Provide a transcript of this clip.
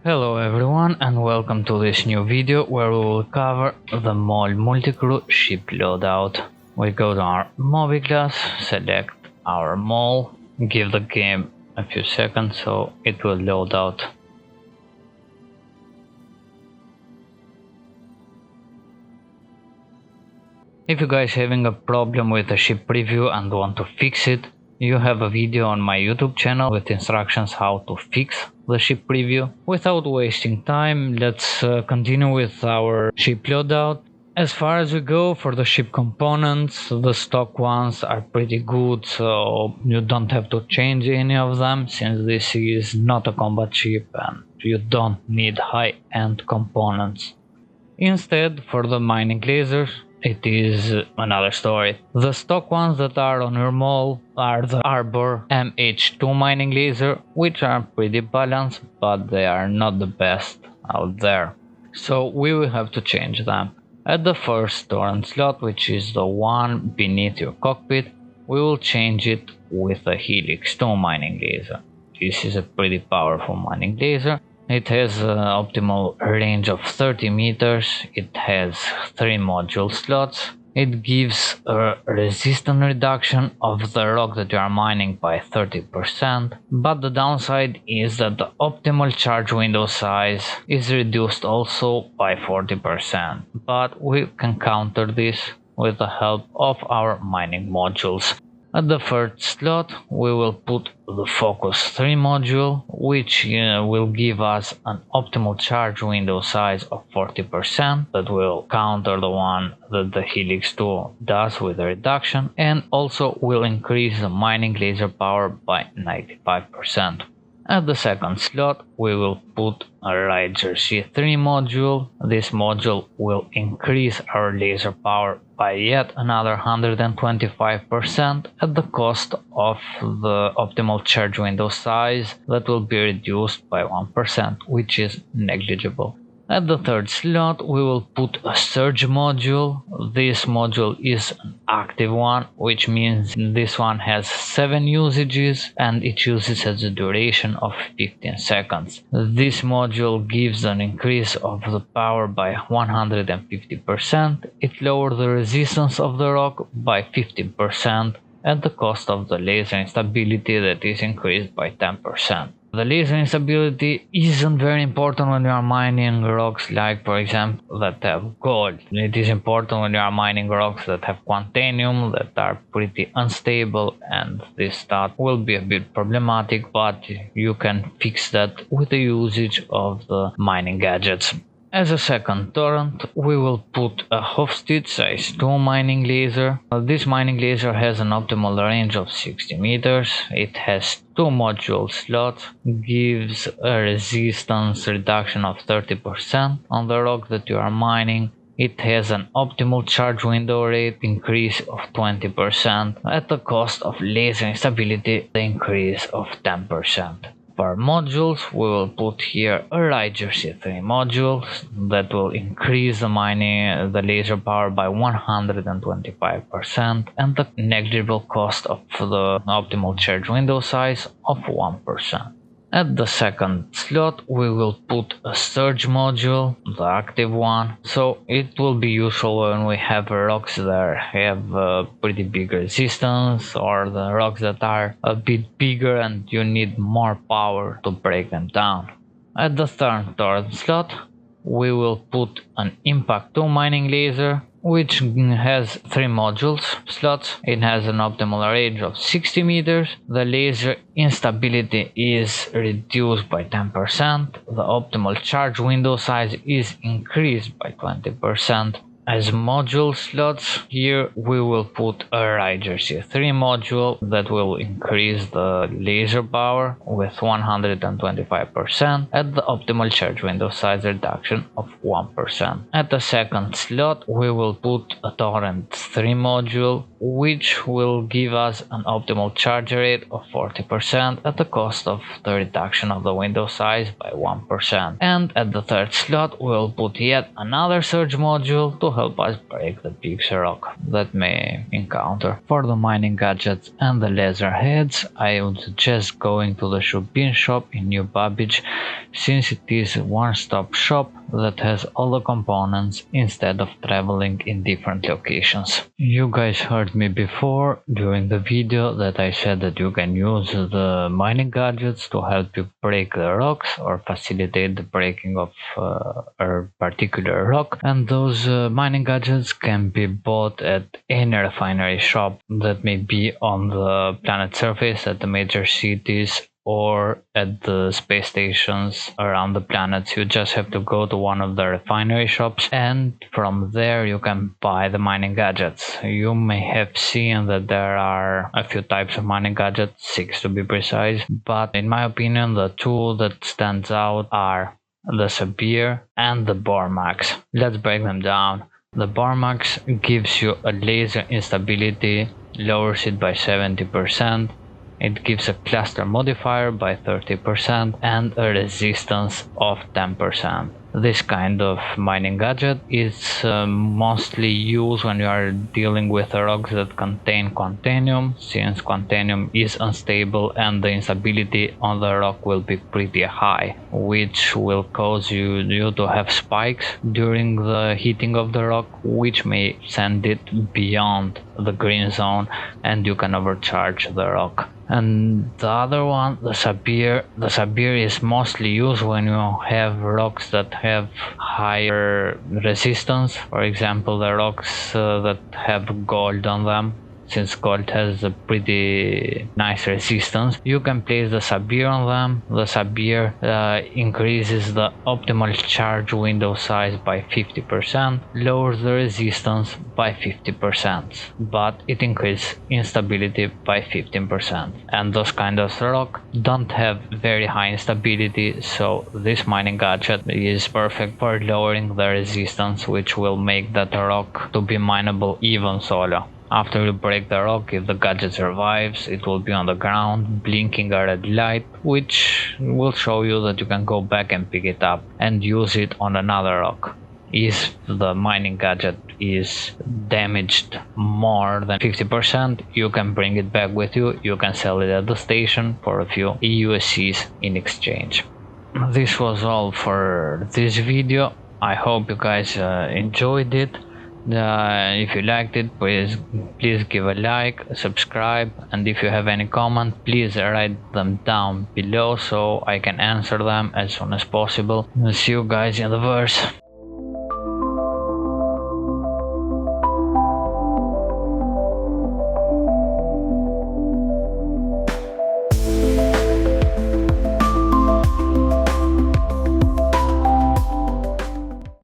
Hello everyone and welcome to this new video where we will cover the MOL multicrew ship loadout. We go to our movie class, select our MOL, give the game a few seconds so it will load out. If you guys having a problem with the ship preview and want to fix it, you have a video on my YouTube channel with instructions how to fix the ship preview. Without wasting time, let's continue with our ship loadout. As far as we go for the ship components, the stock ones are pretty good, so you don't have to change any of them since this is not a combat ship and you don't need high-end components. Instead, for the mining lasers, it is another story. The stock ones that are on your MOL are the Arbor MH2 mining laser, which are pretty balanced, but they are not the best out there. So we will have to change them. At the first torrent slot, which is the one beneath your cockpit, we will change it with a Helix 2 mining laser. This is a pretty powerful mining laser. It has an optimal range of 30 meters, it has 3 module slots, it gives a resistance reduction of the rock that you are mining by 30%, but the downside is that the optimal charge window size is reduced also by 40%, but we can counter this with the help of our mining modules. At the third slot, we will put the Focus 3 module, which will give us an optimal charge window size of 40%, that will counter the one that the Helix 2 does with a reduction, and also will increase the mining laser power by 95%. At the second slot, we will put a Ryger C3 module. This module will increase our laser power by yet another 125% at the cost of the optimal charge window size that will be reduced by 1%, which is negligible. At the third slot, we will put a Surge module. This module is an active one, which means this one has 7 usages and it uses as a duration of 15 seconds. This module gives an increase of the power by 150%. It lowers the resistance of the rock by 15% at the cost of the laser instability that is increased by 10%. The laser instability isn't very important when you are mining rocks like, for example, that have gold. It is important when you are mining rocks that have quantanium, that are pretty unstable, and this stuff will be a bit problematic, but you can fix that with the usage of the mining gadgets. As a second torrent, we will put a Hofstede size 2 mining laser. This mining laser has an optimal range of 60 meters, it has 2 module slots, gives a resistance reduction of 30% on the rock that you are mining. It has an optimal charge window rate increase of 20% at the cost of laser instability, the increase of 10%. For modules, we will put here a Ryger C3 module that will increase the laser power by 125% and the negligible cost of the optimal charge window size of 1%. At the second slot, we will put a Surge module, the active one, so it will be useful when we have rocks that have a pretty big resistance or the rocks that are a bit bigger and you need more power to break them down. At the third torrent slot, we will put an Impact 2 mining laser, which has 3 modules slots. It has an optimal range of 60 meters. The laser instability is reduced by 10%. The optimal charge window size is increased by 20%. As module slots, here we will put a Ryger C3 module that will increase the laser power with 125% at the optimal charge window size reduction of 1%. At the second slot, we will put a Torrent 3 module, which will give us an optimal charge rate of 40% at the cost of the reduction of the window size by 1%. And at the third slot, we will put yet another Surge module to help us break the biggest rock that may encounter. For the mining gadgets and the laser heads, I would suggest going to the Shubin shop in New Babbage, since it is a one-stop shop that has all the components instead of traveling in different locations. You guys heard me before during the video that I said that you can use the mining gadgets to help you break the rocks or facilitate the breaking of a particular rock, and those mining gadgets can be bought at any refinery shop that may be on the planet surface at the major cities or at the space stations around the planets. You just have to go to one of the refinery shops, and from there you can buy the mining gadgets. You may have seen that there are a few types of mining gadgets, 6 to be precise, but in my opinion the two that stands out are the Sabir and the Bormax. Let's break them down. The Bormax gives you a laser instability, lowers it by 70%. It gives a cluster modifier by 30% and a resistance of 10%. This kind of mining gadget is mostly used when you are dealing with rocks that contain quantanium, since quantanium is unstable and the instability on the rock will be pretty high, which will cause you to have spikes during the heating of the rock, which may send it beyond the green zone and you can overcharge the rock. And the other one, the Sabir is mostly used when you have rocks that have higher resistance. For example, the rocks that have gold on them. Since gold has a pretty nice resistance, you can place the Sabir on them. The Sabir increases the optimal charge window size by 50%, lowers the resistance by 50%, but it increases instability by 15%. And those kind of rock don't have very high instability, so this mining gadget is perfect for lowering the resistance, which will make that rock to be mineable even solo. After you break the rock, if the gadget survives, it will be on the ground, blinking a red light, which will show you that you can go back and pick it up and use it on another rock. If the mining gadget is damaged more than 50%, you can bring it back with you. You can sell it at the station for a few EUSCs in exchange. This was all for this video. I hope you guys enjoyed it. If you liked it, please give a like, subscribe, and if you have any comment, please write them down below so I can answer them as soon as possible. See you guys in the verse.